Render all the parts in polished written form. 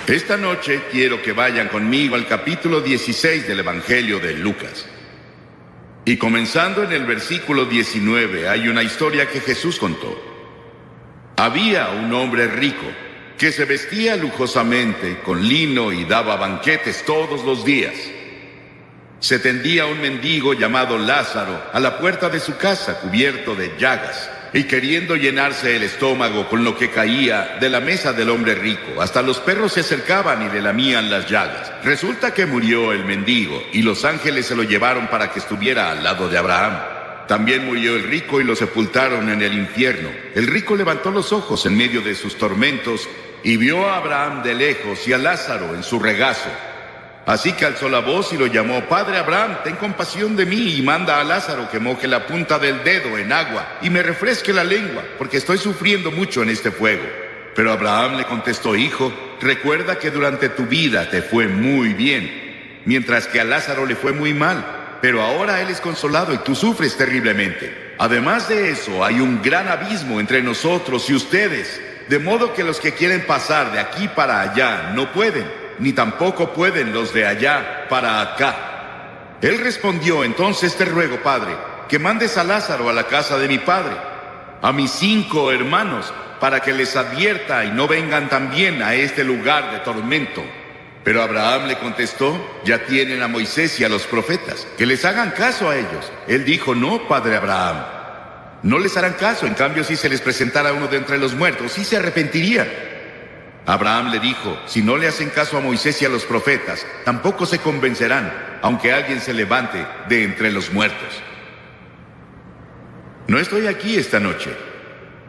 Esta noche quiero que vayan conmigo al capítulo 16 del Evangelio de Lucas. Y comenzando en el versículo 19 hay una historia que Jesús contó. Había un hombre rico que se vestía lujosamente con lino y daba banquetes todos los días. Se tendía un mendigo llamado Lázaro a la puerta de su casa cubierto de llagas, y queriendo llenarse el estómago con lo que caía de la mesa del hombre rico, hasta los perros se acercaban y le lamían las llagas. Resulta que murió el mendigo, y los ángeles se lo llevaron para que estuviera al lado de Abraham. También murió el rico y lo sepultaron en el infierno. El rico levantó los ojos en medio de sus tormentos y vio a Abraham de lejos y a Lázaro en su regazo. Así que alzó la voz y lo llamó: Padre Abraham, ten compasión de mí y manda a Lázaro que moje la punta del dedo en agua y me refresque la lengua, porque estoy sufriendo mucho en este fuego. Pero Abraham le contestó: Hijo, recuerda que durante tu vida te fue muy bien, mientras que a Lázaro le fue muy mal, pero ahora él es consolado y tú sufres terriblemente. Además de eso, hay un gran abismo entre nosotros y ustedes, de modo que los que quieren pasar de aquí para allá no pueden, ni tampoco pueden los de allá para acá. Él respondió: Entonces te ruego, Padre, que mandes a Lázaro a la casa de mi padre, a mis 5 hermanos, para que les advierta y no vengan también a este lugar de tormento. Pero Abraham le contestó: Ya tienen a Moisés y a los profetas, que les hagan caso a ellos. Él dijo: No, Padre Abraham, no les harán caso. En cambio, si se les presentara uno de entre los muertos, sí se arrepentirían. Abraham le dijo: Si no le hacen caso a Moisés y a los profetas, tampoco se convencerán, aunque alguien se levante de entre los muertos. No estoy aquí esta noche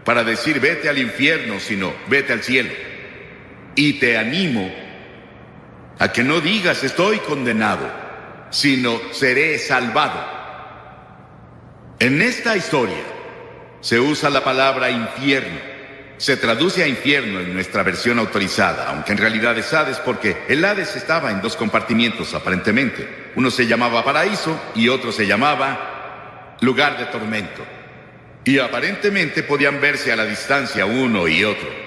para decir vete al infierno, sino vete al cielo. Y te animo a que no digas estoy condenado, sino seré salvado. En esta historia se usa la palabra infierno. Se traduce a infierno en nuestra versión autorizada, aunque en realidad es Hades, porque el Hades estaba en 2 compartimientos aparentemente. Uno se llamaba paraíso y otro se llamaba lugar de tormento. Y aparentemente podían verse a la distancia uno y otro.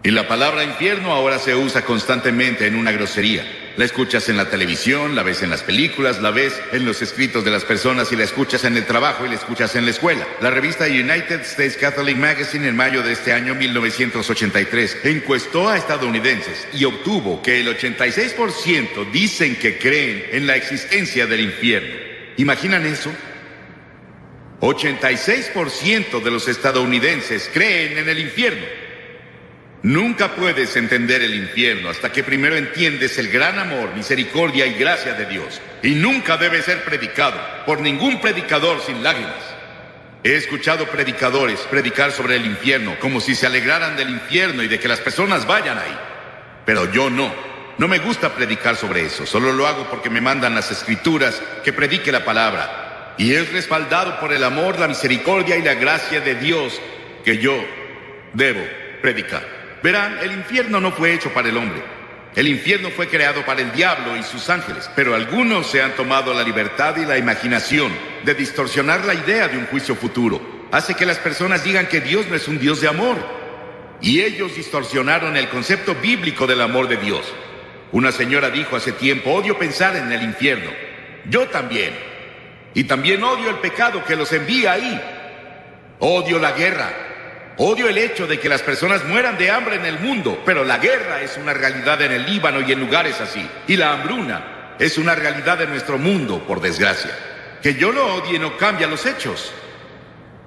Y la palabra infierno ahora se usa constantemente en una grosería. La escuchas en la televisión, la ves en las películas, la ves en los escritos de las personas y la escuchas en el trabajo y la escuchas en la escuela. La revista United States Catholic Magazine en mayo de este año 1983 encuestó a estadounidenses y obtuvo que el 86% dicen que creen en la existencia del infierno. ¿Imaginan eso? 86% de los estadounidenses creen en el infierno. Nunca puedes entender el infierno hasta que primero entiendes el gran amor, misericordia y gracia de Dios. Y nunca debe ser predicado por ningún predicador sin lágrimas. He escuchado predicadores predicar sobre el infierno como si se alegraran del infierno y de que las personas vayan ahí. Pero yo no. No me gusta predicar sobre eso. Solo lo hago porque me mandan las escrituras que predique la palabra. Y es respaldado por el amor, la misericordia y la gracia de Dios que yo debo predicar. Verán, el infierno no fue hecho para el hombre. El infierno fue creado para el diablo y sus ángeles. Pero algunos se han tomado la libertad y la imaginación de distorsionar la idea de un juicio futuro. Hace que las personas digan que Dios no es un Dios de amor. Y ellos distorsionaron el concepto bíblico del amor de Dios. Una señora dijo hace tiempo: odio pensar en el infierno. Yo también. Y también odio el pecado que los envía ahí. Odio la guerra. Odio el hecho de que las personas mueran de hambre en el mundo, pero la guerra es una realidad en el Líbano y en lugares así. Y la hambruna es una realidad en nuestro mundo, por desgracia. Que yo lo odie no cambia los hechos.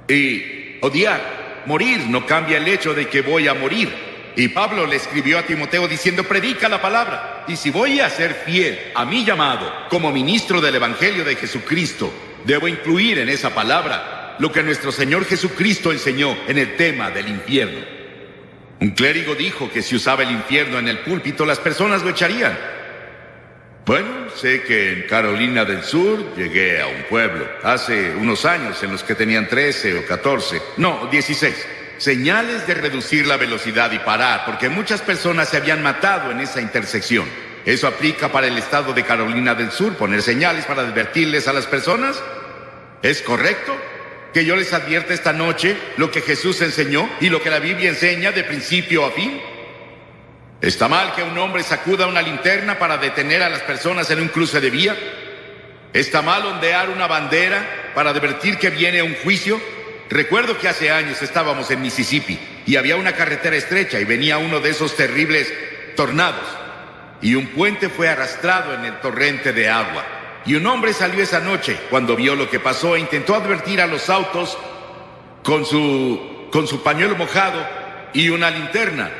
Y odiar, morir, no cambia el hecho de que voy a morir. Y Pablo le escribió a Timoteo diciendo: predica la palabra. Y si voy a ser fiel a mi llamado como ministro del Evangelio de Jesucristo, debo incluir en esa palabra lo que nuestro Señor Jesucristo enseñó en el tema del infierno. Un clérigo dijo que si usaba el infierno en el púlpito, las personas lo echarían. Bueno, sé que en Carolina del Sur llegué a un pueblo hace unos años en los que tenían 13 o 14, no, 16. Señales de reducir la velocidad y parar, porque muchas personas se habían matado en esa intersección. ¿Eso aplica para el estado de Carolina del Sur, poner señales para advertirles a las personas? ¿Es correcto que yo les advierta esta noche lo que Jesús enseñó y lo que la Biblia enseña de principio a fin? ¿Está mal que un hombre sacuda una linterna para detener a las personas en un cruce de vía? ¿Está mal ondear una bandera para advertir que viene un juicio? Recuerdo que hace años estábamos en Mississippi y había una carretera estrecha y venía uno de esos terribles tornados. Y un puente fue arrastrado en el torrente de agua. Y un hombre salió esa noche cuando vio lo que pasó e intentó advertir a los autos con su pañuelo mojado y una linterna.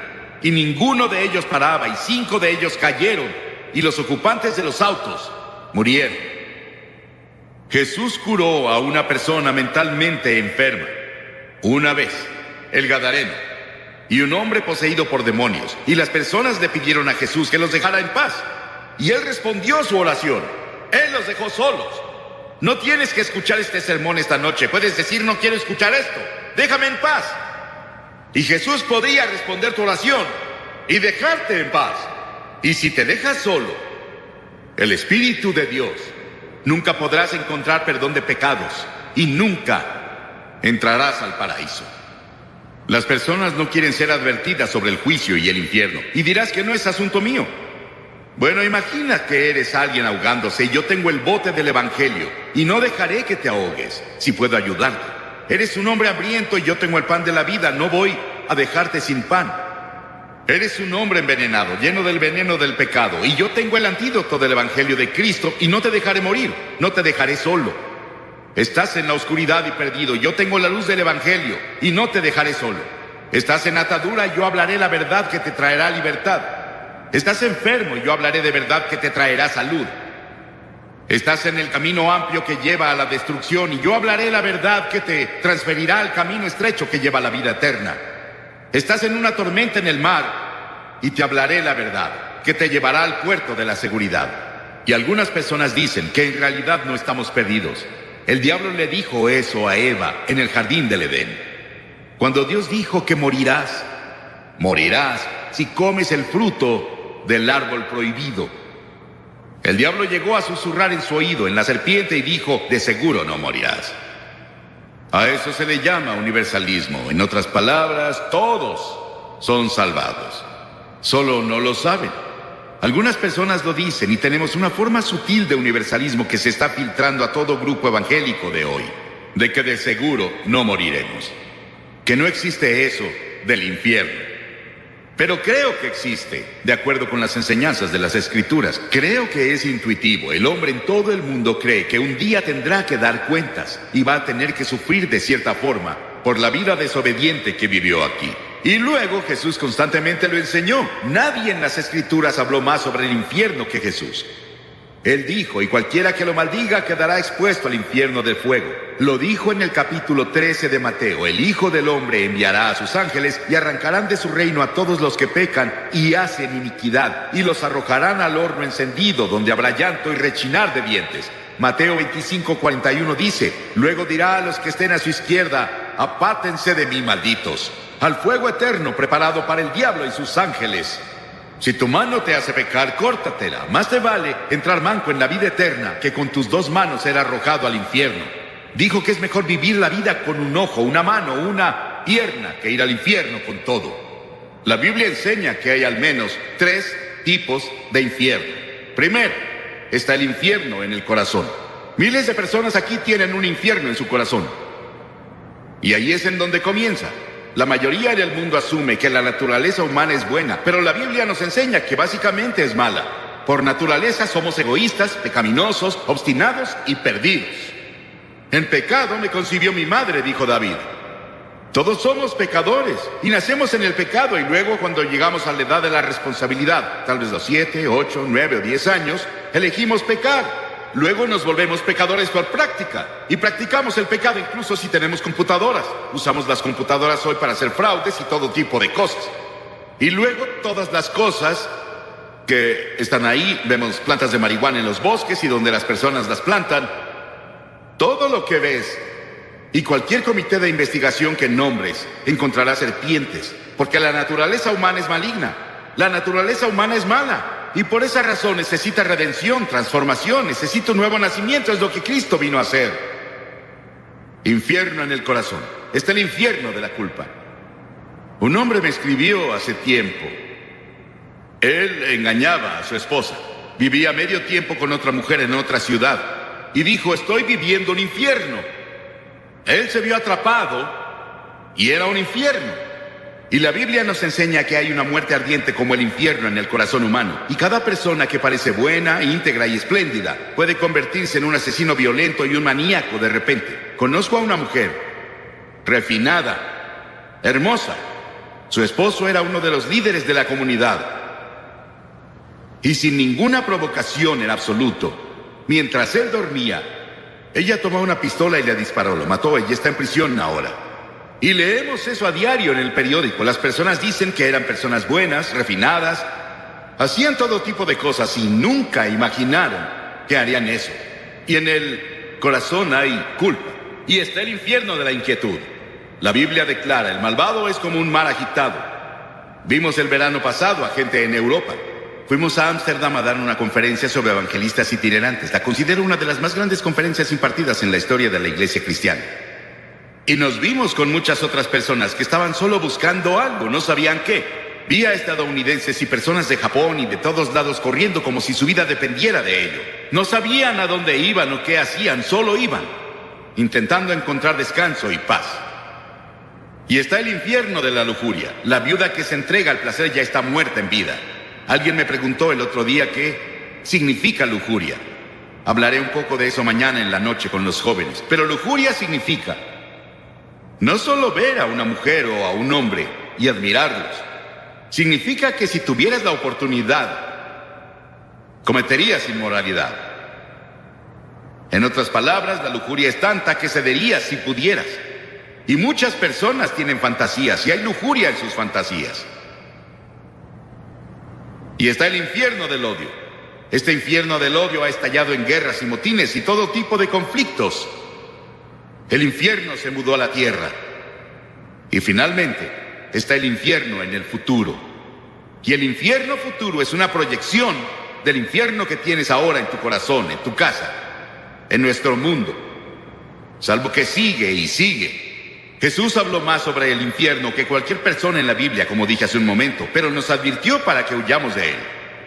Y ninguno de ellos paraba y 5 de ellos cayeron y los ocupantes de los autos murieron. Jesús curó a una persona mentalmente enferma. Una vez, el Gadareno, y un hombre poseído por demonios. Y las personas le pidieron a Jesús que los dejara en paz. Y él respondió su oración. Él los dejó solos. No tienes que escuchar este sermón esta noche. Puedes decir, no quiero escuchar esto. Déjame en paz. Y Jesús podría responder tu oración y dejarte en paz. Y si te dejas solo, el Espíritu de Dios, nunca podrás encontrar perdón de pecados y nunca entrarás al paraíso. Las personas no quieren ser advertidas sobre el juicio y el infierno. Y dirás que no es asunto mío. Bueno, imagina que eres alguien ahogándose y yo tengo el bote del Evangelio y no dejaré que te ahogues si puedo ayudarte. Eres un hombre hambriento y yo tengo el pan de la vida. No voy a dejarte sin pan. Eres un hombre envenenado, lleno del veneno del pecado, y yo tengo el antídoto del Evangelio de Cristo y no te dejaré morir. No te dejaré solo. Estás en la oscuridad y perdido. Yo tengo la luz del Evangelio y no te dejaré solo. Estás en atadura y yo hablaré la verdad que te traerá libertad. Estás enfermo y yo hablaré de verdad que te traerá salud. Estás en el camino amplio que lleva a la destrucción y yo hablaré la verdad que te transferirá al camino estrecho que lleva a la vida eterna. Estás en una tormenta en el mar y te hablaré la verdad que te llevará al puerto de la seguridad. Y algunas personas dicen que en realidad no estamos perdidos. El diablo le dijo eso a Eva en el jardín del Edén. Cuando Dios dijo que morirás si comes el fruto del árbol prohibido. El diablo llegó a susurrar en su oído en la serpiente y dijo, de seguro no morirás. A eso se le llama universalismo. En otras palabras, todos son salvados. Solo no lo saben. Algunas personas lo dicen y tenemos una forma sutil de universalismo que se está filtrando a todo grupo evangélico de hoy, de que de seguro no moriremos, que no existe eso del infierno. Pero creo que existe, de acuerdo con las enseñanzas de las Escrituras. Creo que es intuitivo. El hombre en todo el mundo cree que un día tendrá que dar cuentas y va a tener que sufrir de cierta forma por la vida desobediente que vivió aquí. Y luego Jesús constantemente lo enseñó. Nadie en las Escrituras habló más sobre el infierno que Jesús. Él dijo, y cualquiera que lo maldiga quedará expuesto al infierno del fuego. Lo dijo en el capítulo 13 de Mateo. El Hijo del Hombre enviará a sus ángeles y arrancarán de su reino a todos los que pecan y hacen iniquidad, y los arrojarán al horno encendido, donde habrá llanto y rechinar de dientes. Mateo 25:41 dice, luego dirá a los que estén a su izquierda, apártense de mí, malditos, al fuego eterno preparado para el diablo y sus ángeles. Si tu mano te hace pecar, córtatela. Más te vale entrar manco en la vida eterna que con tus 2 manos ser arrojado al infierno. Dijo que es mejor vivir la vida con un ojo, una mano, una pierna, que ir al infierno con todo. La Biblia enseña que hay al menos 3 tipos de infierno. Primero, está el infierno en el corazón. Miles de personas aquí tienen un infierno en su corazón. Y ahí es en donde comienza. La mayoría del mundo asume que la naturaleza humana es buena, pero la Biblia nos enseña que básicamente es mala. Por naturaleza somos egoístas, pecaminosos, obstinados y perdidos. En pecado me concibió mi madre, dijo David. Todos somos pecadores y nacemos en el pecado, y luego cuando llegamos a la edad de la responsabilidad, tal vez los 7, 8, 9 o 10 años, elegimos pecar. Luego nos volvemos pecadores por práctica y practicamos el pecado incluso si tenemos computadoras. Usamos las computadoras hoy para hacer fraudes y todo tipo de cosas. Y luego todas las cosas que están ahí, vemos plantas de marihuana en los bosques y donde las personas las plantan. Todo lo que ves y cualquier comité de investigación que nombres encontrará serpientes, porque la naturaleza humana es maligna. La naturaleza humana es mala. Y por esa razón necesita redención, transformación, necesita un nuevo nacimiento. Es lo que Cristo vino a hacer. Infierno en el corazón. Está el infierno de la culpa. Un hombre me escribió hace tiempo Él engañaba a su esposa. Vivía medio tiempo con otra mujer en otra ciudad. Y dijo, estoy viviendo un infierno. Él se vio atrapado y era un infierno. Y la Biblia nos enseña que hay una muerte ardiente como el infierno en el corazón humano. Y cada persona que parece buena, íntegra y espléndida puede convertirse en un asesino violento y un maníaco de repente. Conozco a una mujer refinada, hermosa. Su esposo era uno de los líderes de la comunidad. Y sin ninguna provocación en absoluto, mientras él dormía, ella tomó una pistola y le disparó, lo mató y está en prisión ahora. Y leemos eso a diario en el periódico. Las personas dicen que eran personas buenas, refinadas, hacían todo tipo de cosas y nunca imaginaron que harían eso. Y en el corazón hay culpa. Y está el infierno de la inquietud. La Biblia declara, el malvado es como un mar agitado. Vimos el verano pasado a gente en Europa. Fuimos a Ámsterdam a dar una conferencia sobre evangelistas itinerantes. La considero una de las más grandes conferencias impartidas en la historia de la iglesia cristiana. Y nos vimos con muchas otras personas que estaban solo buscando algo, no sabían qué. Vi a estadounidenses y personas de Japón y de todos lados corriendo como si su vida dependiera de ello. No sabían a dónde iban o qué hacían, solo iban, intentando encontrar descanso y paz. Y está el infierno de la lujuria. La viuda que se entrega al placer ya está muerta en vida. Alguien me preguntó el otro día qué significa lujuria. Hablaré un poco de eso mañana en la noche con los jóvenes. Pero lujuria significa no solo ver a una mujer o a un hombre y admirarlos. Significa que si tuvieras la oportunidad, cometerías inmoralidad. En otras palabras, la lujuria es tanta que cederías si pudieras. Y muchas personas tienen fantasías y hay lujuria en sus fantasías. Y está el infierno del odio. Este infierno del odio ha estallado en guerras y motines y todo tipo de conflictos. El infierno se mudó a la tierra. Y finalmente está el infierno en el futuro. Y el infierno futuro es una proyección del infierno que tienes ahora en tu corazón, en tu casa, en nuestro mundo. Salvo que sigue y sigue. Jesús habló más sobre el infierno que cualquier persona en la Biblia, como dije hace un momento, pero nos advirtió para que huyamos de él.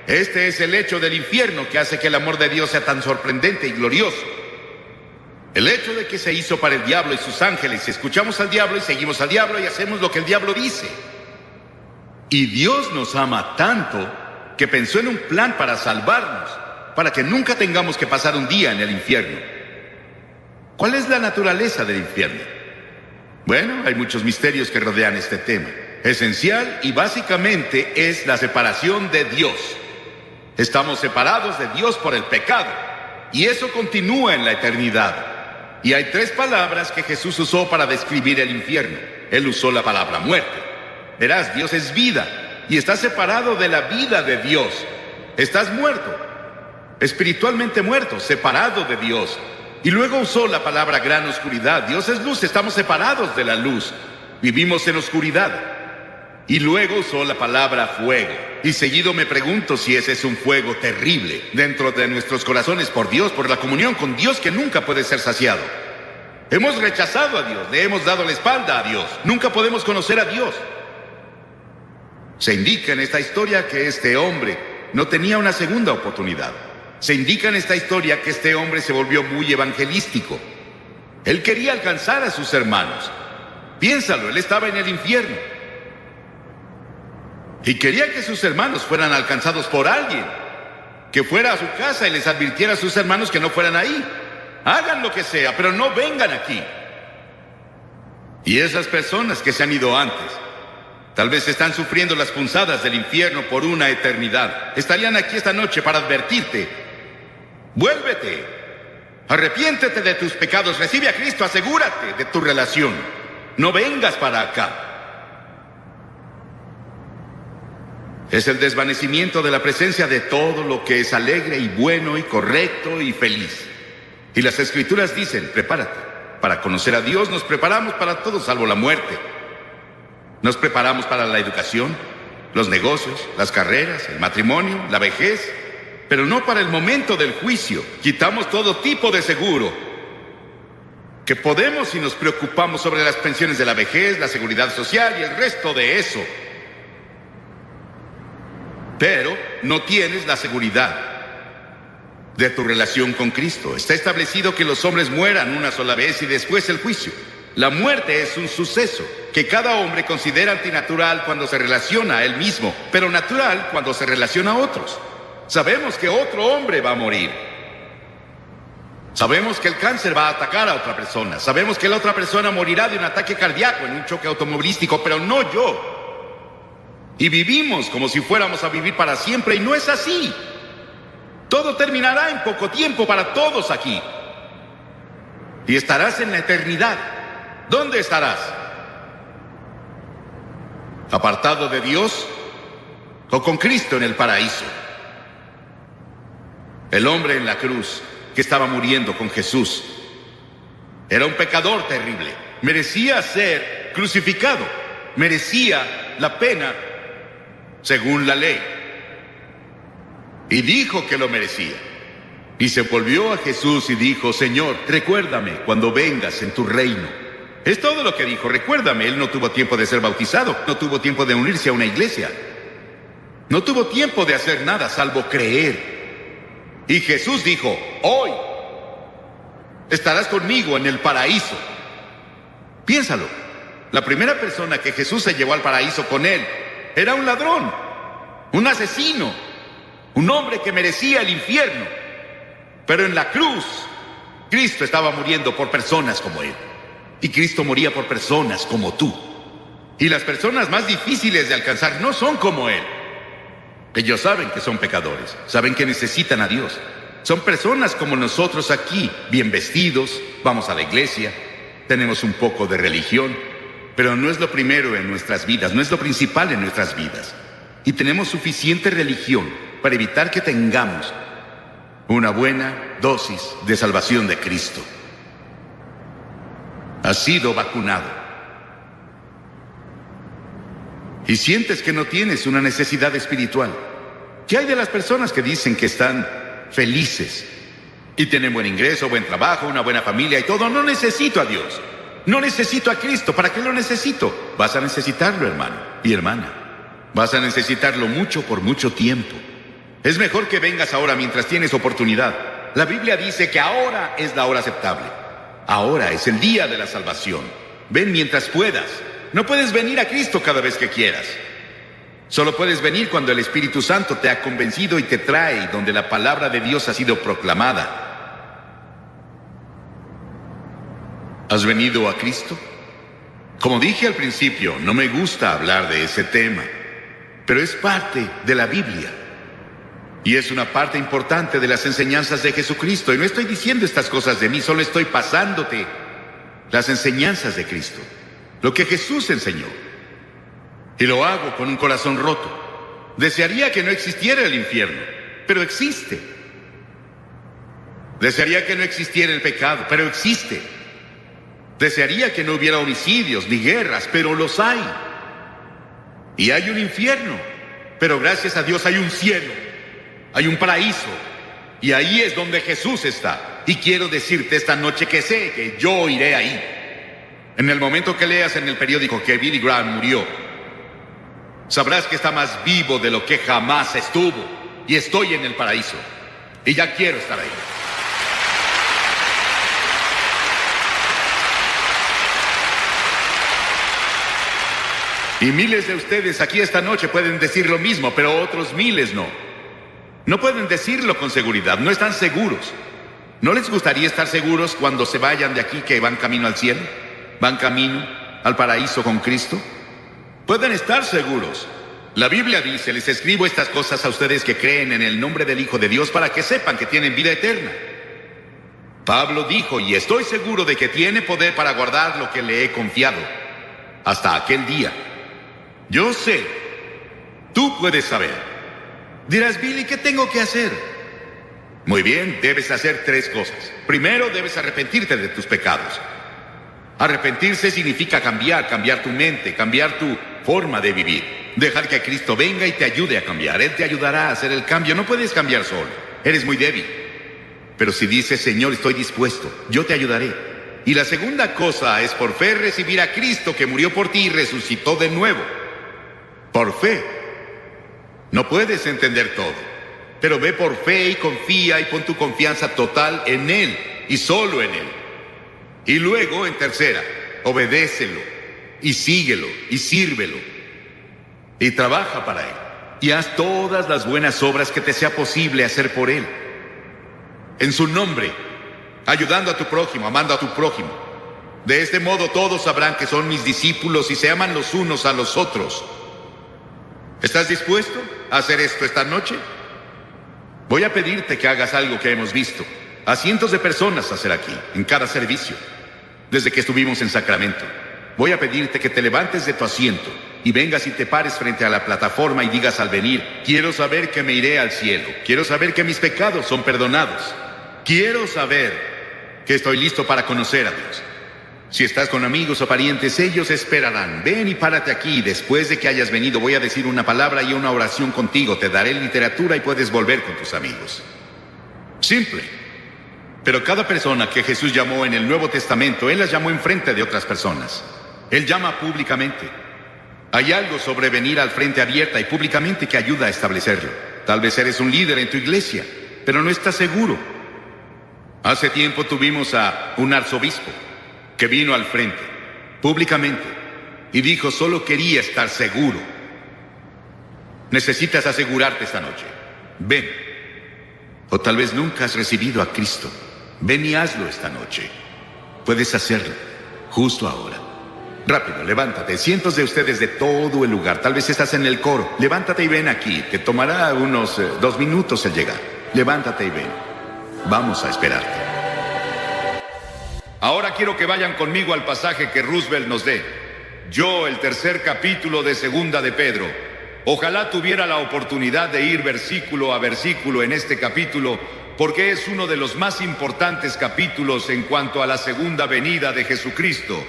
Este es el hecho del infierno que hace que el amor de Dios sea tan sorprendente y glorioso. El hecho de que se hizo para el diablo y sus ángeles. Escuchamos al diablo y seguimos al diablo y hacemos lo que el diablo dice. Y Dios nos ama tanto que pensó en un plan para salvarnos, para que nunca tengamos que pasar un día en el infierno. ¿Cuál es la naturaleza del infierno? Bueno, hay muchos misterios que rodean este tema. Esencial y básicamente es la separación de Dios. Estamos separados de Dios por el pecado y eso continúa en la eternidad. Y hay 3 palabras que Jesús usó para describir el infierno. Él usó la palabra muerte. Verás, Dios es vida y estás separado de la vida de Dios. Estás muerto, espiritualmente muerto, separado de Dios. Y luego usó la palabra gran oscuridad. Dios es luz, estamos separados de la luz. Vivimos en oscuridad. Y luego usó la palabra fuego. Y seguido me pregunto si ese es un fuego terrible dentro de nuestros corazones por Dios, por la comunión con Dios que nunca puede ser saciado. Hemos rechazado a Dios, le hemos dado la espalda a Dios. Nunca podemos conocer a Dios. Se indica en esta historia que este hombre no tenía una segunda oportunidad. Se indica en esta historia que este hombre se volvió muy evangelístico. Él quería alcanzar a sus hermanos. Piénsalo, él estaba en el infierno. Y quería que sus hermanos fueran alcanzados por alguien. Que fuera a su casa y les advirtiera a sus hermanos que no fueran ahí. Hagan lo que sea, pero no vengan aquí. Y esas personas que se han ido antes, tal vez están sufriendo las punzadas del infierno por una eternidad. Estarían aquí esta noche para advertirte. Vuélvete. Arrepiéntete de tus pecados. Recibe a Cristo. Asegúrate de tu relación. No vengas para acá. Es el desvanecimiento de la presencia de todo lo que es alegre y bueno y correcto y feliz. Y las Escrituras dicen, prepárate. Para conocer a Dios nos preparamos para todo salvo la muerte. Nos preparamos para la educación, los negocios, las carreras, el matrimonio, la vejez, pero no para el momento del juicio. Quitamos todo tipo de seguro que podemos si nos preocupamos sobre las pensiones de la vejez, la seguridad social y el resto de eso. Pero no tienes la seguridad de tu relación con Cristo. Está establecido que los hombres mueran una sola vez y después el juicio. La muerte es un suceso que cada hombre considera antinatural cuando se relaciona a él mismo, pero natural cuando se relaciona a otros. Sabemos que otro hombre va a morir. Sabemos que el cáncer va a atacar a otra persona. Sabemos que la otra persona morirá de un ataque cardíaco en un choque automovilístico, pero no yo. Y vivimos como si fuéramos a vivir para siempre, y no es así. Todo terminará en poco tiempo para todos aquí. Y estarás en la eternidad. ¿Dónde estarás? ¿Apartado de Dios o con Cristo en el paraíso? El hombre en la cruz que estaba muriendo con Jesús era un pecador terrible. Merecía ser crucificado. Merecía la pena según la ley. Y dijo que lo merecía. Y se volvió a Jesús y dijo: Señor, recuérdame cuando vengas en tu reino. Es todo lo que dijo. Recuérdame. Él no tuvo tiempo de ser bautizado. No tuvo tiempo de unirse a una iglesia. No tuvo tiempo de hacer nada salvo creer. Y Jesús dijo: hoy estarás conmigo en el paraíso. Piénsalo. La primera persona que Jesús se llevó al paraíso con él era un ladrón, un asesino, un hombre que merecía el infierno. Pero en la cruz, Cristo estaba muriendo por personas como él. Y Cristo moría por personas como tú. Y las personas más difíciles de alcanzar no son como él. Ellos saben que son pecadores, saben que necesitan a Dios. Son personas como nosotros aquí, bien vestidos, vamos a la iglesia, tenemos un poco de religión, pero no es lo primero en nuestras vidas, no es lo principal en nuestras vidas. Y tenemos suficiente religión para evitar que tengamos una buena dosis de salvación de Cristo. Has sido vacunado. Y sientes que no tienes una necesidad espiritual. ¿Qué hay de las personas que dicen que están felices y tienen buen ingreso, buen trabajo, una buena familia y todo? No necesito a Dios. No necesito a Cristo. ¿Para qué lo necesito? Vas a necesitarlo, hermano y hermana. Vas a necesitarlo mucho por mucho tiempo. Es mejor que vengas ahora mientras tienes oportunidad. La Biblia dice que ahora es la hora aceptable. Ahora es el día de la salvación. Ven mientras puedas. No puedes venir a Cristo cada vez que quieras. Solo puedes venir cuando el Espíritu Santo te ha convencido y te trae, donde la palabra de Dios ha sido proclamada. ¿Has venido a Cristo? Como dije al principio, no me gusta hablar de ese tema, pero es parte de la Biblia. Y es una parte importante de las enseñanzas de Jesucristo. Y no estoy diciendo estas cosas de mí, solo estoy pasándote las enseñanzas de Cristo. Lo que Jesús enseñó. Y lo hago con un corazón roto. Desearía que no existiera el infierno, pero existe. Desearía que no existiera el pecado, pero existe. Desearía que no hubiera homicidios ni guerras, pero los hay. Y hay un infierno, pero gracias a Dios hay un cielo, hay un paraíso, y ahí es donde Jesús está. Y quiero decirte esta noche que sé que yo iré ahí. En el momento que leas en el periódico que Billy Graham murió, sabrás que está más vivo de lo que jamás estuvo. Y estoy en el paraíso. Y ya quiero estar ahí. Y miles de ustedes aquí esta noche pueden decir lo mismo, pero otros miles no. No pueden decirlo con seguridad, no están seguros. ¿No les gustaría estar seguros cuando se vayan de aquí que van camino al cielo? ¿Van camino al paraíso con Cristo? Pueden estar seguros. La Biblia dice: les escribo estas cosas a ustedes que creen en el nombre del Hijo de Dios para que sepan que tienen vida eterna. Pablo dijo: y estoy seguro de que tiene poder para guardar lo que le he confiado hasta aquel día. Yo sé. Tú puedes saber. Dirás: Billy, ¿qué tengo que hacer? Muy bien, debes hacer 3 cosas. Primero, debes arrepentirte de tus pecados. Arrepentirse significa cambiar tu mente, cambiar tu forma de vivir. Dejar que Cristo venga y te ayude a cambiar. Él te ayudará a hacer el cambio. No puedes cambiar solo. Eres muy débil. Pero si dices: Señor, estoy dispuesto, yo te ayudaré. Y la segunda cosa es por fe recibir a Cristo, que murió por ti y resucitó de nuevo. Por fe. No puedes entender todo, pero ve por fe y confía y pon tu confianza total en Él y solo en Él. Y luego, en tercera, obedécelo y síguelo y sírvelo y trabaja para Él y haz todas las buenas obras que te sea posible hacer por Él. En su nombre, ayudando a tu prójimo, amando a tu prójimo. De este modo todos sabrán que son mis discípulos y se aman los unos a los otros. ¿Estás dispuesto a hacer esto esta noche? Voy a pedirte que hagas algo que hemos visto a cientos de personas hacer aquí, en cada servicio, desde que estuvimos en Sacramento. Voy a pedirte que te levantes de tu asiento y vengas y te pares frente a la plataforma y digas al venir: quiero saber que me iré al cielo, quiero saber que mis pecados son perdonados, quiero saber que estoy listo para conocer a Dios. Si estás con amigos o parientes, ellos esperarán. Ven y párate aquí. Después de que hayas venido, voy a decir una palabra y una oración contigo. Te daré literatura y puedes volver con tus amigos. Simple. Pero cada persona que Jesús llamó en el Nuevo Testamento, Él las llamó enfrente de otras personas. Él llama públicamente. Hay algo sobre venir al frente abierta y públicamente que ayuda a establecerlo. Tal vez eres un líder en tu iglesia, pero no estás seguro. Hace tiempo tuvimos a un arzobispo que vino al frente, públicamente, y dijo: solo quería estar seguro. Necesitas asegurarte esta noche. Ven. O tal vez nunca has recibido a Cristo. Ven y hazlo esta noche. Puedes hacerlo, justo ahora. Rápido, levántate. Cientos de ustedes de todo el lugar. Tal vez estás en el coro. Levántate y ven aquí. Te tomará unos 2 minutos el llegar. Levántate y ven. Vamos a esperarte. Ahora quiero que vayan conmigo al pasaje que Roosevelt nos dé. Yo, el 3er capítulo de Segunda de Pedro. Ojalá tuviera la oportunidad de ir versículo a versículo en este capítulo, porque es uno de los más importantes capítulos en cuanto a la segunda venida de Jesucristo.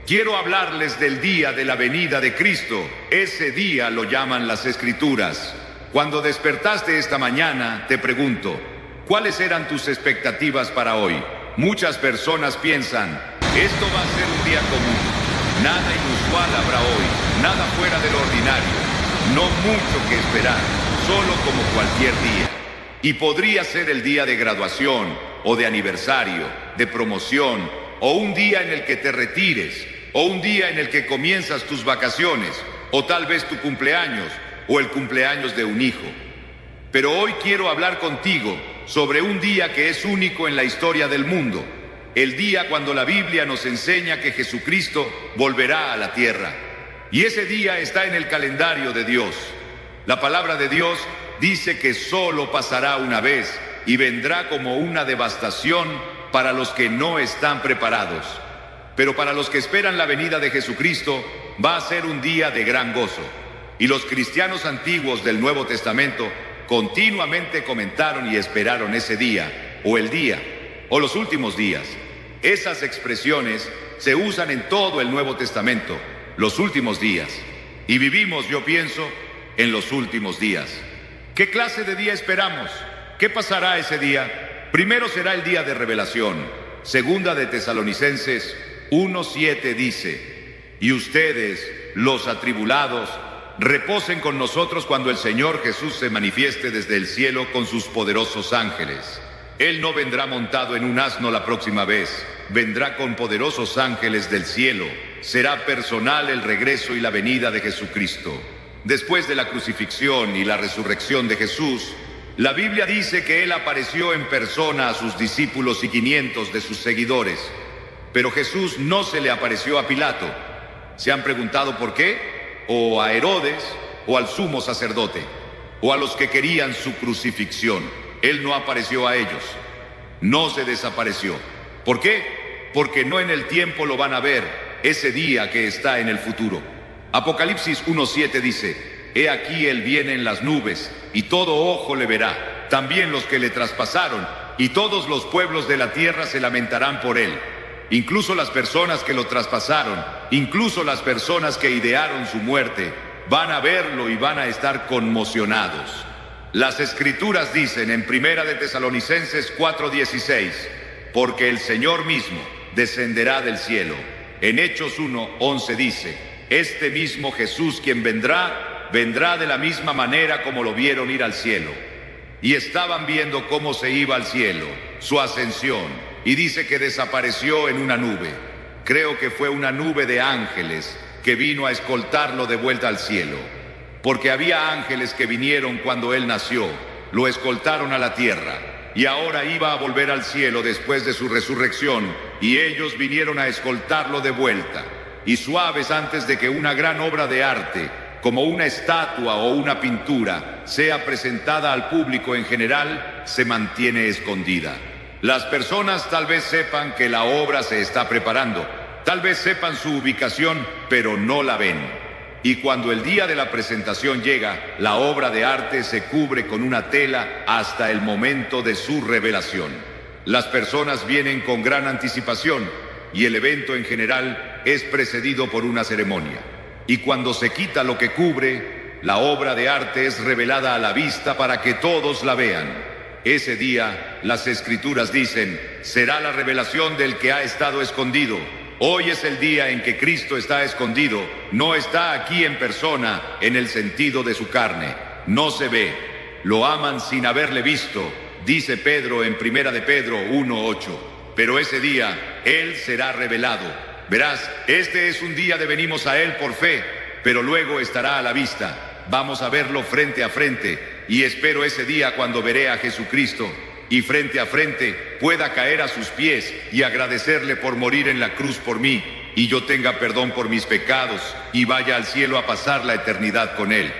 Quiero hablarles del día de la venida de Cristo. Ese día lo llaman las Escrituras. Cuando despertaste esta mañana, te pregunto, ¿cuáles eran tus expectativas para hoy? Muchas personas piensan: esto va a ser un día común. Nada inusual habrá hoy, nada fuera del ordinario. No mucho que esperar, solo como cualquier día. Y podría ser el día de graduación, o de aniversario, de promoción, o un día en el que te retires, o un día en el que comienzas tus vacaciones, o tal vez tu cumpleaños, o el cumpleaños de un hijo. Pero hoy quiero hablar contigo sobre un día que es único en la historia del mundo. El día cuando la Biblia nos enseña que Jesucristo volverá a la tierra. Y ese día está en el calendario de Dios. La palabra de Dios dice que solo pasará una vez y vendrá como una devastación para los que no están preparados. Pero para los que esperan la venida de Jesucristo, va a ser un día de gran gozo. Y los cristianos antiguos del Nuevo Testamento continuamente comentaron y esperaron ese día, o el día, o los últimos días. Esas expresiones se usan en todo el Nuevo Testamento, los últimos días. Y vivimos, yo pienso, en los últimos días. ¿Qué clase de día esperamos? ¿Qué pasará ese día? Primero será el día de revelación. Segunda de Tesalonicenses 1:7 dice: y ustedes, los atribulados, reposen con nosotros cuando el Señor Jesús se manifieste desde el cielo con sus poderosos ángeles. Él no vendrá montado en un asno la próxima vez, vendrá con poderosos ángeles del cielo. Será personal el regreso y la venida de Jesucristo. Después de la crucifixión y la resurrección de Jesús, la Biblia dice que Él apareció en persona a sus discípulos y 500 de sus seguidores. Pero Jesús no se le apareció a Pilato. ¿Se han preguntado por qué? O a Herodes, o al sumo sacerdote, o a los que querían su crucifixión. Él no apareció a ellos. No se desapareció. ¿Por qué? Porque no en el tiempo lo van a ver, ese día que está en el futuro. Apocalipsis 1:7 dice: he aquí él viene en las nubes, y todo ojo le verá, también los que le traspasaron, y todos los pueblos de la tierra se lamentarán por él. Incluso las personas que lo traspasaron, incluso las personas que idearon su muerte, van a verlo y van a estar conmocionados. Las Escrituras dicen en Primera de Tesalonicenses 4:16: porque el Señor mismo descenderá del cielo. En Hechos 1:11 dice: este mismo Jesús quien vendrá vendrá de la misma manera como lo vieron ir al cielo. Y estaban viendo cómo se iba al cielo, su ascensión, y dice que desapareció en una nube. Creo que fue una nube de ángeles que vino a escoltarlo de vuelta al cielo. Porque había ángeles que vinieron cuando él nació, lo escoltaron a la tierra, y ahora iba a volver al cielo después de su resurrección, y ellos vinieron a escoltarlo de vuelta. Y suaves antes de que una gran obra de arte, como una estatua o una pintura, sea presentada al público en general, se mantiene escondida. Las personas tal vez sepan que la obra se está preparando, tal vez sepan su ubicación, pero no la ven. Y cuando el día de la presentación llega, la obra de arte se cubre con una tela hasta el momento de su revelación. Las personas vienen con gran anticipación y el evento en general es precedido por una ceremonia. Y cuando se quita lo que cubre, la obra de arte es revelada a la vista para que todos la vean. Ese día, las Escrituras dicen, será la revelación del que ha estado escondido. Hoy es el día en que Cristo está escondido, no está aquí en persona, en el sentido de su carne. No se ve, lo aman sin haberle visto, dice Pedro en 1 de Pedro 1:8. Pero ese día, Él será revelado. Verás, este es un día de venimos a Él por fe, pero luego estará a la vista. Vamos a verlo frente a frente, y espero ese día cuando veré a Jesucristo, y frente a frente pueda caer a sus pies y agradecerle por morir en la cruz por mí, y yo tenga perdón por mis pecados y vaya al cielo a pasar la eternidad con Él.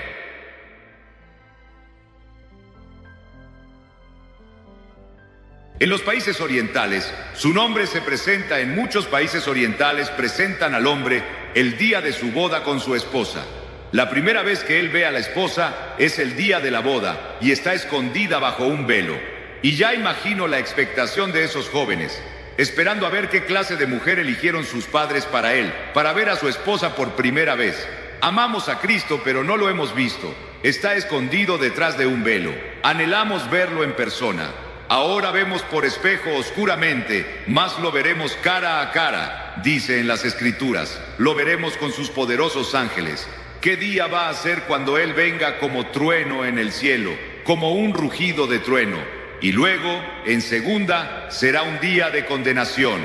En los países orientales, su nombre se presenta. En muchos países orientales presentan al hombre el día de su boda con su esposa. La primera vez que él ve a la esposa es el día de la boda y está escondida bajo un velo. Y ya imagino la expectación de esos jóvenes, esperando a ver qué clase de mujer eligieron sus padres para él, para ver a su esposa por primera vez. Amamos a Cristo, pero no lo hemos visto. Está escondido detrás de un velo. Anhelamos verlo en persona. Ahora vemos por espejo oscuramente, mas lo veremos cara a cara, dice en las Escrituras. Lo veremos con sus poderosos ángeles. ¿Qué día va a ser cuando Él venga como trueno en el cielo, como un rugido de trueno? Y luego, en segunda, será un día de condenación.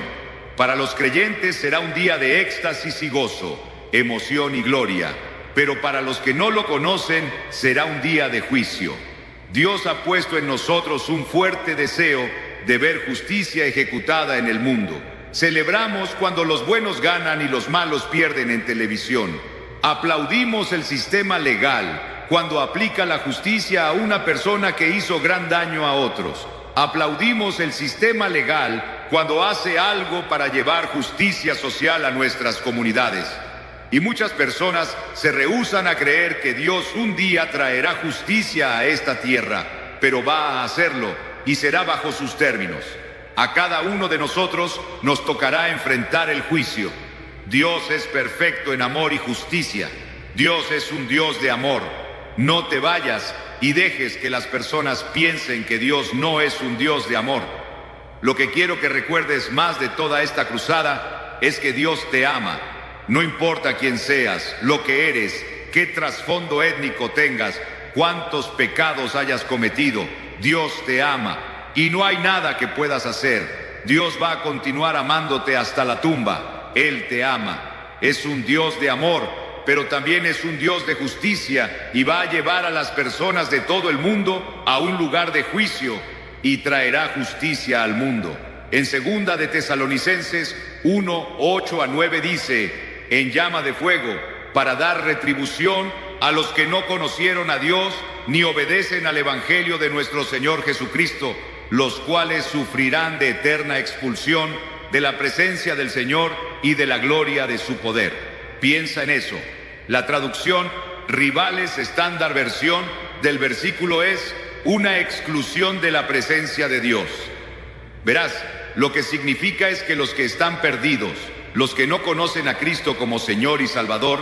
Para los creyentes será un día de éxtasis y gozo, emoción y gloria. Pero para los que no lo conocen, será un día de juicio. Dios ha puesto en nosotros un fuerte deseo de ver justicia ejecutada en el mundo. Celebramos cuando los buenos ganan y los malos pierden en televisión. Aplaudimos el sistema legal cuando aplica la justicia a una persona que hizo gran daño a otros. Aplaudimos el sistema legal cuando hace algo para llevar justicia social a nuestras comunidades. Y muchas personas se rehúsan a creer que Dios un día traerá justicia a esta tierra, pero va a hacerlo y será bajo sus términos. A cada uno de nosotros nos tocará enfrentar el juicio. Dios es perfecto en amor y justicia. Dios es un Dios de amor. No te vayas y dejes que las personas piensen que Dios no es un Dios de amor. Lo que quiero que recuerdes más de toda esta cruzada es que Dios te ama. No importa quién seas, lo que eres, qué trasfondo étnico tengas, cuántos pecados hayas cometido, Dios te ama y no hay nada que puedas hacer. Dios va a continuar amándote hasta la tumba. Él te ama. Es un Dios de amor, pero también es un Dios de justicia y va a llevar a las personas de todo el mundo a un lugar de juicio y traerá justicia al mundo. En segunda de Tesalonicenses 1:8-9 dice: en llama de fuego, para dar retribución a los que no conocieron a Dios ni obedecen al Evangelio de nuestro Señor Jesucristo, los cuales sufrirán de eterna expulsión de la presencia del Señor y de la gloria de su poder. Piensa en eso. La traducción Rivales Estándar Versión del versículo es una exclusión de la presencia de Dios. Verás, lo que significa es que los que están perdidos, los que no conocen a Cristo como Señor y Salvador,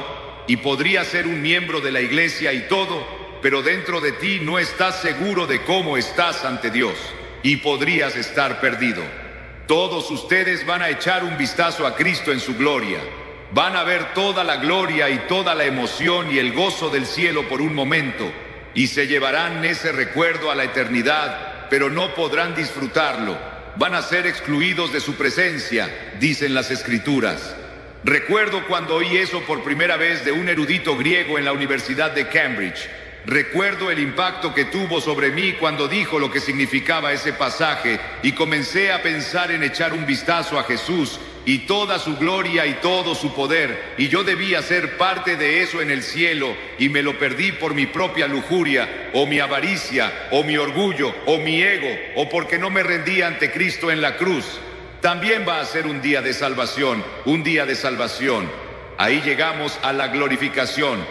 y podría ser un miembro de la iglesia y todo, pero dentro de ti no estás seguro de cómo estás ante Dios, y podrías estar perdido. Todos ustedes van a echar un vistazo a Cristo en su gloria. Van a ver toda la gloria y toda la emoción y el gozo del cielo por un momento, y se llevarán ese recuerdo a la eternidad, pero no podrán disfrutarlo. Van a ser excluidos de su presencia, dicen las Escrituras. Recuerdo cuando oí eso por primera vez de un erudito griego en la Universidad de Cambridge. Recuerdo el impacto que tuvo sobre mí cuando dijo lo que significaba ese pasaje, y comencé a pensar en echar un vistazo a Jesús y toda su gloria y todo su poder, y yo debía ser parte de eso en el cielo, y me lo perdí por mi propia lujuria, o mi avaricia, o mi orgullo, o mi ego, o porque no me rendí ante Cristo en la cruz. También va a ser un día de salvación, un día de salvación. Ahí llegamos a la glorificación.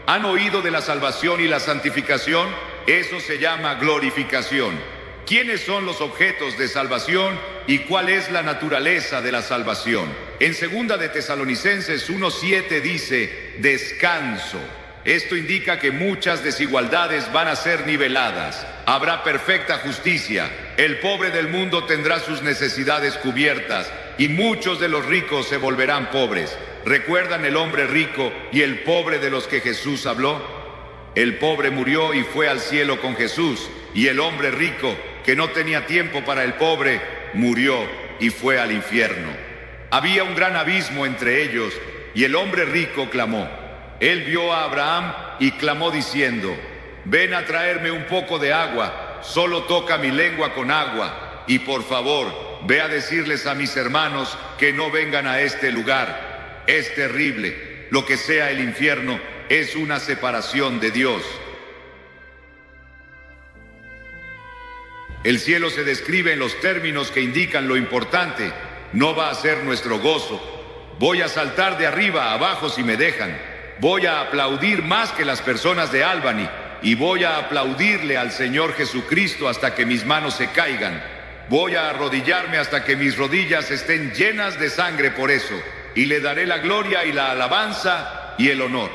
¿Han oído de la salvación y la santificación? Eso se llama glorificación. ¿Quiénes son los objetos de salvación y cuál es la naturaleza de la salvación? En 2 de Tesalonicenses 1:7 dice, descanso. Esto indica que muchas desigualdades van a ser niveladas. Habrá perfecta justicia. El pobre del mundo tendrá sus necesidades cubiertas y muchos de los ricos se volverán pobres. ¿Recuerdan el hombre rico y el pobre de los que Jesús habló? El pobre murió y fue al cielo con Jesús, y el hombre rico, que no tenía tiempo para el pobre, murió y fue al infierno. Había un gran abismo entre ellos, y el hombre rico clamó. Él vio a Abraham y clamó diciendo, ven a traerme un poco de agua, solo toca mi lengua con agua, y por favor, ve a decirles a mis hermanos que no vengan a este lugar. Es terrible. Lo que sea el infierno es una separación de Dios. El cielo se describe en los términos que indican lo importante. No va a ser nuestro gozo. Voy a saltar de arriba a abajo si me dejan. Voy a aplaudir más que las personas de Albany, y voy a aplaudirle al Señor Jesucristo hasta que mis manos se caigan. Voy a arrodillarme hasta que mis rodillas estén llenas de sangre por eso, y le daré la gloria y la alabanza y el honor.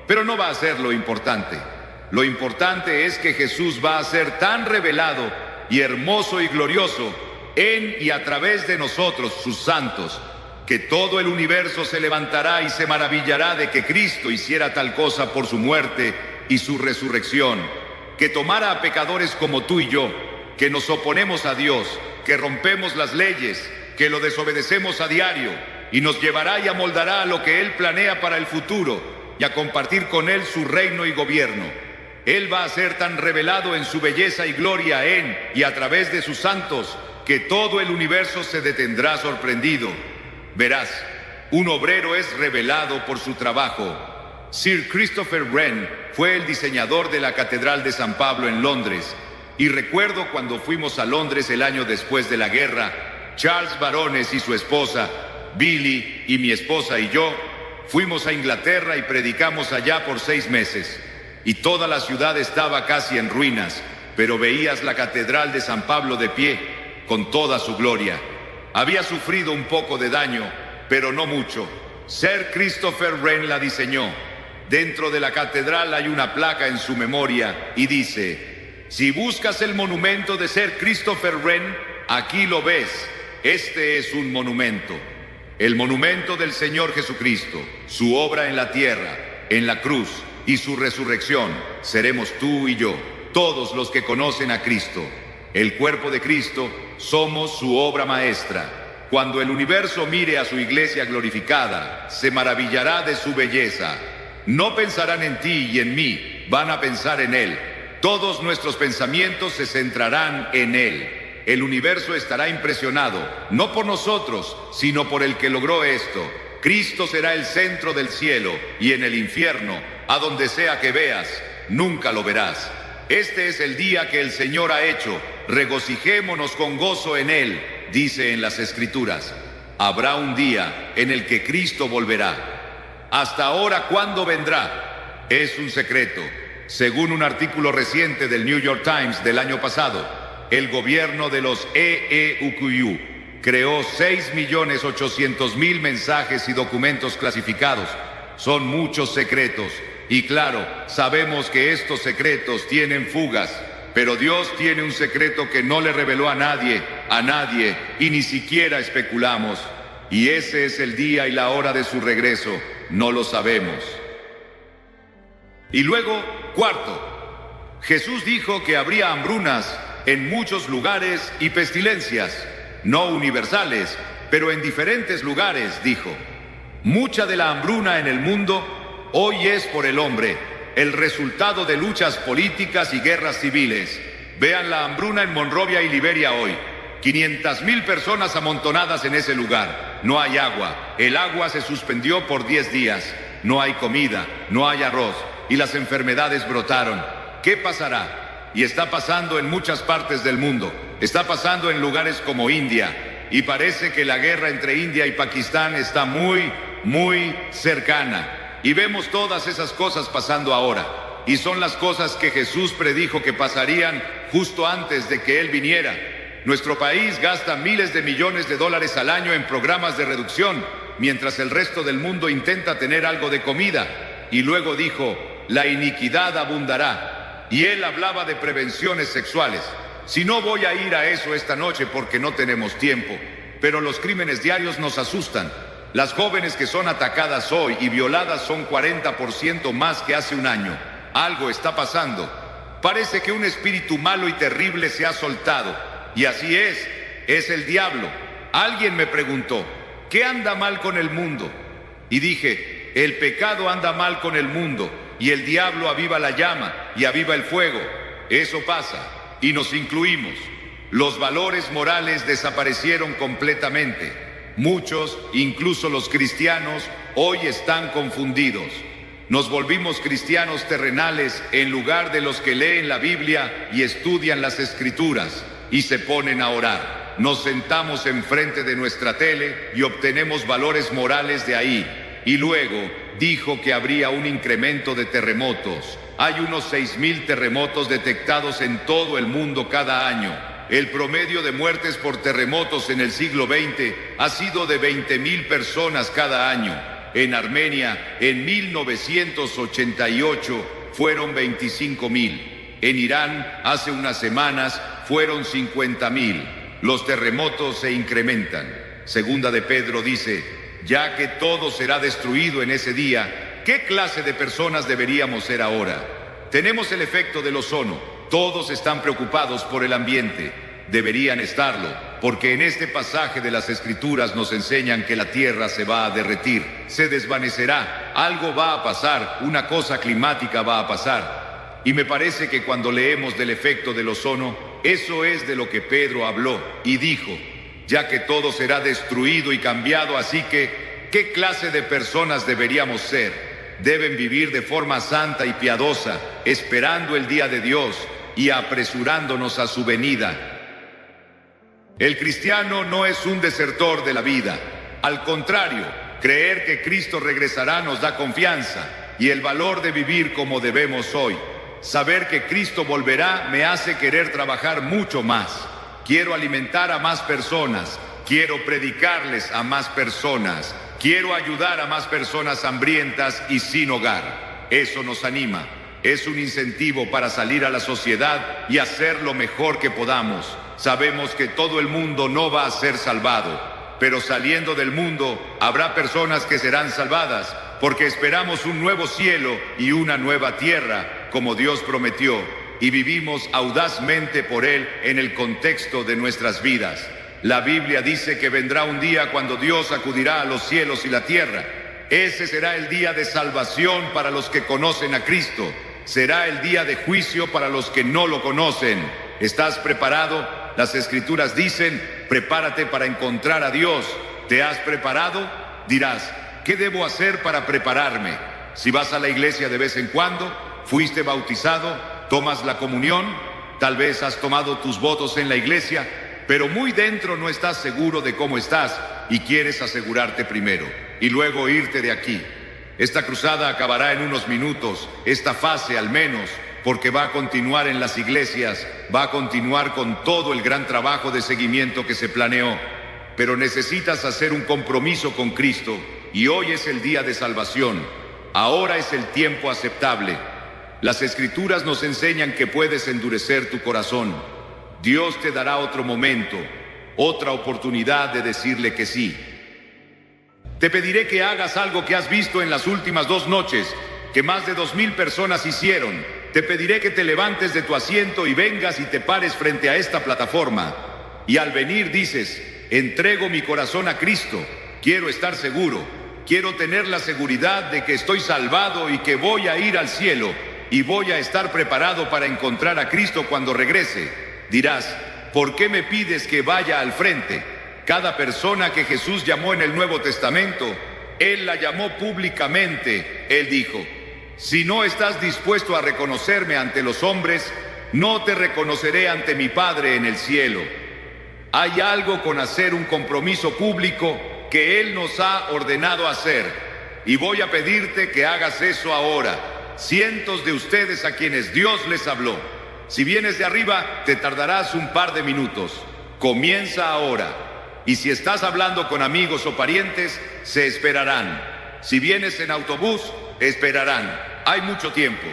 Pero no va a ser lo importante. Lo importante es que Jesús va a ser tan revelado y hermoso y glorioso en y a través de nosotros, sus santos, que todo el universo se levantará y se maravillará de que Cristo hiciera tal cosa por su muerte y su resurrección, que tomara a pecadores como tú y yo, que nos oponemos a Dios, que rompemos las leyes, que lo desobedecemos a diario, y nos llevará y amoldará a lo que Él planea para el futuro, y a compartir con Él su reino y gobierno. Él va a ser tan revelado en su belleza y gloria en y a través de sus santos, que todo el universo se detendrá sorprendido. Verás, un obrero es revelado por su trabajo. Sir Christopher Wren fue el diseñador de la Catedral de San Pablo en Londres, y recuerdo cuando fuimos a Londres el año después de la guerra, Charles Barones y su esposa, Billy y mi esposa y yo, fuimos a Inglaterra y predicamos allá por 6 meses, y toda la ciudad estaba casi en ruinas, pero veías la Catedral de San Pablo de pie, con toda su gloria. Había sufrido un poco de daño, pero no mucho. Sir Christopher Wren la diseñó. Dentro de la catedral hay una placa en su memoria y dice, si buscas el monumento de Sir Christopher Wren, aquí lo ves. Este es un monumento. El monumento del Señor Jesucristo, su obra en la tierra, en la cruz y su resurrección, seremos tú y yo, todos los que conocen a Cristo. El cuerpo de Cristo, somos su obra maestra. Cuando el universo mire a su iglesia glorificada, se maravillará de su belleza. No pensarán en ti y en mí, van a pensar en Él. Todos nuestros pensamientos se centrarán en Él. El universo estará impresionado, no por nosotros, sino por el que logró esto. Cristo será el centro del cielo, y en el infierno, a donde sea que veas, nunca lo verás. Este es el día que el Señor ha hecho. Regocijémonos con gozo en Él, dice en las Escrituras. Habrá un día en el que Cristo volverá. Hasta ahora, ¿cuándo vendrá? Es un secreto. Según un artículo reciente del New York Times del año pasado, el gobierno de los EEUQU creó 6.800.000 mensajes y documentos clasificados. Son muchos secretos. Y claro, sabemos que estos secretos tienen fugas, pero Dios tiene un secreto que no le reveló a nadie, y ni siquiera especulamos. y ese es el día y la hora de su regreso, no lo sabemos. Y luego, cuarto, Jesús dijo que habría hambrunas en muchos lugares y pestilencias, no universales, pero en diferentes lugares, dijo. Mucha de la hambruna en el mundo hoy es por el hombre, el resultado de luchas políticas y guerras civiles. Vean la hambruna en Monrovia y Liberia hoy. 500,000 personas amontonadas en ese lugar. No hay agua. El agua se suspendió por 10 días. No hay comida, no hay arroz. Y las enfermedades brotaron. ¿Qué pasará? Y está pasando en muchas partes del mundo. Está pasando en lugares como India. Y parece que la guerra entre India y Pakistán está muy cercana. Y vemos todas esas cosas pasando ahora. Y son las cosas que Jesús predijo que pasarían justo antes de que Él viniera. Nuestro país gasta miles de millones de dólares al año en programas de reducción, mientras el resto del mundo intenta tener algo de comida. Y luego dijo, la iniquidad abundará. Y Él hablaba de prevenciones sexuales. Si no voy a ir a eso esta noche porque no tenemos tiempo, pero los crímenes diarios nos asustan. Las jóvenes que son atacadas hoy y violadas son 40% más que hace un año. Algo está pasando. Parece que un espíritu malo y terrible se ha soltado. Y así es el diablo. Alguien me preguntó, ¿qué anda mal con el mundo? Y dije, el pecado anda mal con el mundo, y el diablo aviva la llama y aviva el fuego. Eso pasa, y nos incluimos. Los valores morales desaparecieron completamente. Muchos, incluso los cristianos, hoy están confundidos. Nos volvimos cristianos terrenales en lugar de los que leen la Biblia y estudian las Escrituras y se ponen a orar. Nos sentamos enfrente de nuestra tele y obtenemos valores morales de ahí. Y luego dijo que habría un incremento de terremotos. Hay unos 6,000 terremotos detectados en todo el mundo cada año. El promedio de muertes por terremotos en el siglo XX ha sido de 20,000 personas cada año. En Armenia, en 1988, fueron 25,000. En Irán, hace unas semanas, fueron 50,000. Los terremotos se incrementan. Segunda de Pedro dice, ya que todo será destruido en ese día, ¿qué clase de personas deberíamos ser ahora? Tenemos el efecto del ozono. Todos están preocupados por el ambiente. Deberían estarlo, porque en este pasaje de las Escrituras nos enseñan que la tierra se va a derretir, se desvanecerá, algo va a pasar, una cosa climática va a pasar. Y me parece que cuando leemos del efecto del ozono, eso es de lo que Pedro habló y dijo, ya que todo será destruido y cambiado, así que, ¿qué clase de personas deberíamos ser? Deben vivir de forma santa y piadosa, esperando el día de Dios y apresurándonos a su venida. El cristiano no es un desertor de la vida. Al contrario, creer que Cristo regresará nos da confianza y el valor de vivir como debemos hoy. Saber que Cristo volverá me hace querer trabajar mucho más. Quiero alimentar a más personas, quiero predicarles a más personas, quiero ayudar a más personas hambrientas y sin hogar. Eso nos anima, es un incentivo para salir a la sociedad y hacer lo mejor que podamos. Sabemos que todo el mundo no va a ser salvado, pero saliendo del mundo habrá personas que serán salvadas, porque esperamos un nuevo cielo y una nueva tierra, como Dios prometió, y vivimos audazmente por Él en el contexto de nuestras vidas. La Biblia dice que vendrá un día cuando Dios sacudirá a los cielos y la tierra. Ese será el día de salvación para los que conocen a Cristo. Será el día de juicio para los que no lo conocen. ¿Estás preparado? Las Escrituras dicen, prepárate para encontrar a Dios. ¿Te has preparado? Dirás, ¿qué debo hacer para prepararme? Si vas a la iglesia de vez en cuando, fuiste bautizado, tomas la comunión, tal vez has tomado tus votos en la iglesia, pero muy dentro no estás seguro de cómo estás y quieres asegurarte primero y luego irte de aquí. Esta cruzada acabará en unos minutos, esta fase al menos, porque va a continuar en las iglesias, va a continuar con todo el gran trabajo de seguimiento que se planeó. Pero necesitas hacer un compromiso con Cristo y hoy es el día de salvación. Ahora es el tiempo aceptable. Las Escrituras nos enseñan que puedes endurecer tu corazón. Dios te dará otro momento, otra oportunidad de decirle que sí. Te pediré que hagas algo que has visto en las últimas 2 noches, que más de 2000 personas hicieron. Te pediré que te levantes de tu asiento y vengas y te pares frente a esta plataforma. Y al venir dices: entrego mi corazón a Cristo, quiero estar seguro, quiero tener la seguridad de que estoy salvado y que voy a ir al cielo y voy a estar preparado para encontrar a Cristo cuando regrese. Dirás: ¿por qué me pides que vaya al frente? Cada persona que Jesús llamó en el Nuevo Testamento, Él la llamó públicamente. Él dijo: si no estás dispuesto a reconocerme ante los hombres, no te reconoceré ante mi Padre en el cielo. Hay algo con hacer un compromiso público que Él nos ha ordenado hacer, y voy a pedirte que hagas eso ahora. Cientos de ustedes a quienes Dios les habló. Si vienes de arriba, te tardarás un par de minutos. Comienza ahora. Y si estás hablando con amigos o parientes, se esperarán. Si vienes en autobús, esperarán. Hay mucho tiempo.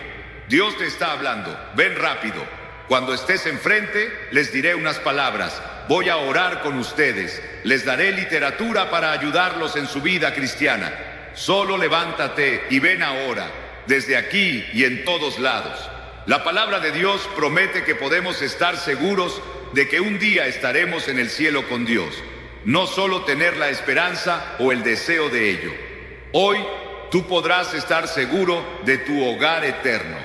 Dios te está hablando. Ven rápido. Cuando estés enfrente, les diré unas palabras. Voy a orar con ustedes. Les daré literatura para ayudarlos en su vida cristiana. Solo levántate y ven ahora, desde aquí y en todos lados. La palabra de Dios promete que podemos estar seguros de que un día estaremos en el cielo con Dios. No solo tener la esperanza o el deseo de ello. Hoy tú podrás estar seguro de tu hogar eterno.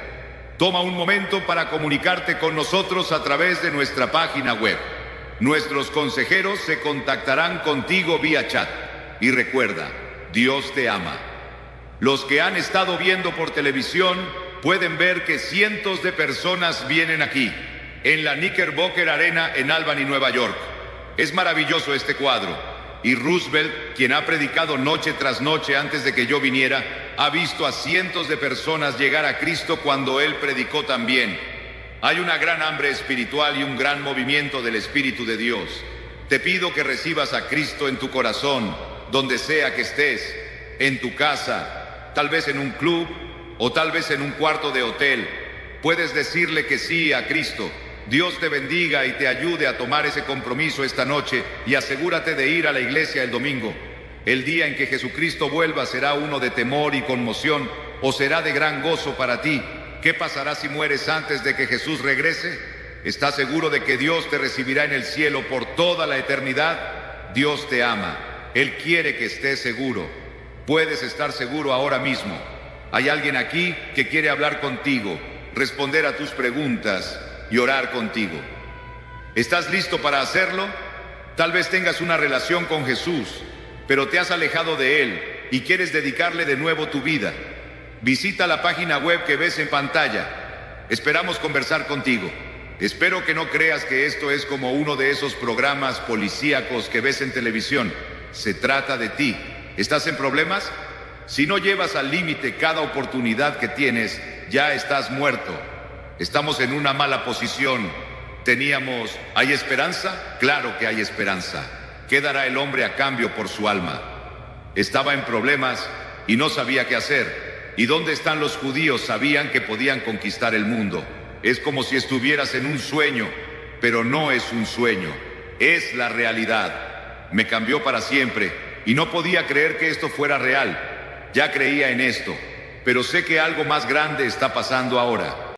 Toma un momento para comunicarte con nosotros a través de nuestra página web. Nuestros consejeros se contactarán contigo vía chat. Y recuerda, Dios te ama. Los que han estado viendo por televisión pueden ver que cientos de personas vienen aquí, en la Knickerbocker Arena en Albany, Nueva York. Es maravilloso este cuadro. Y Roosevelt, quien ha predicado noche tras noche antes de que yo viniera, ha visto a cientos de personas llegar a Cristo cuando él predicó también. Hay una gran hambre espiritual y un gran movimiento del Espíritu de Dios. Te pido que recibas a Cristo en tu corazón, donde sea que estés, en tu casa, tal vez en un club o tal vez en un cuarto de hotel. Puedes decirle que sí a Cristo. Dios te bendiga y te ayude a tomar ese compromiso esta noche, y asegúrate de ir a la iglesia el domingo. El día en que Jesucristo vuelva será uno de temor y conmoción, o será de gran gozo para ti. ¿Qué pasará si mueres antes de que Jesús regrese? ¿Estás seguro de que Dios te recibirá en el cielo por toda la eternidad? Dios te ama. Él quiere que estés seguro. Puedes estar seguro ahora mismo. Hay alguien aquí que quiere hablar contigo, responder a tus preguntas y orar contigo. ¿Estás listo para hacerlo? Tal vez tengas una relación con Jesús, pero te has alejado de Él y quieres dedicarle de nuevo tu vida. Visita la página web que ves en pantalla. Esperamos conversar contigo. Espero que no creas que esto es como uno de esos programas policíacos que ves en televisión. Se trata de ti. ¿Estás en problemas? Si no llevas al límite cada oportunidad que tienes, ya estás muerto. Estamos en una mala posición. ¿Hay esperanza? Claro que hay esperanza. ¿Qué dará el hombre a cambio por su alma? Estaba en problemas y no sabía qué hacer. ¿Y dónde están los judíos? Sabían que podían conquistar el mundo. Es como si estuvieras en un sueño, pero no es un sueño, es la realidad. Me cambió para siempre y no podía creer que esto fuera real. Ya creía en esto, pero sé que algo más grande está pasando ahora.